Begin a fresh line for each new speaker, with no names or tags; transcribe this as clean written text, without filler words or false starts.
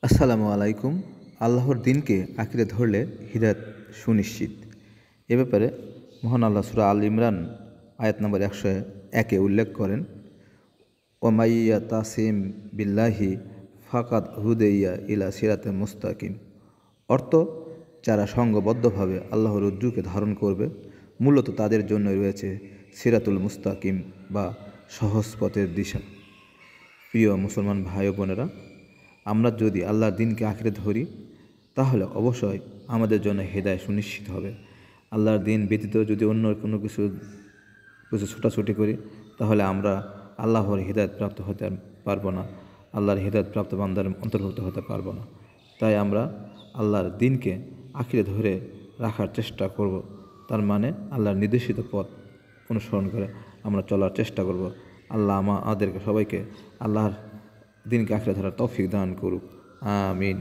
আসসালামু আলাইকুম। আল্লাহর দিনকে আঁকড়ে ধরলে হিদায়াত সুনিশ্চিত। এ ব্যাপারে মহান আল্লাহ সূরা আল ইমরান আয়াত নম্বর 101 উল্লেখ করেন, ওমাইয়া তাসিম বিল্লাহি ফাকাদ হুদাইয়া ইলা সিরাতে মুস্তাকিম। অর্থ, যারা সঙ্গবদ্ধভাবে আল্লাহর রজ্জুকে ধারণ করবে, মূলত তাদের জন্য রয়েছে সিরাতুল মুস্তাকিম বা সহজ পথের দিশা। প্রিয় মুসলমান ভাই ও বোনেরা, আমরা যদি আল্লাহর দিনকে আঁকড়ে ধরি তাহলে অবশ্যই আমাদের জন্য হেদায়েত সুনিশ্চিত হবে। আল্লাহর দিন ব্যতীত যদি অন্য কোনো কিছু ছোটাছুটি করি তাহলে আমরা আল্লাহর হেদায়েত প্রাপ্ত হতে পারবো না, আল্লাহর হেদায়েত প্রাপ্ত বান্দার অন্তর্ভুক্ত হতে পারবো না। তাই আমরা আল্লাহর দিনকে আঁকড়ে ধরে রাখার চেষ্টা করব। তার মানে আল্লাহর নির্দেশিত পথ অনুসরণ করে আমরা চলার চেষ্টা করব। আল্লাহ আমাদেরকে সবাইকে আল্লাহর দিনকে আঁকড়ে ধরার তৌফিক দান করুক। আমিন।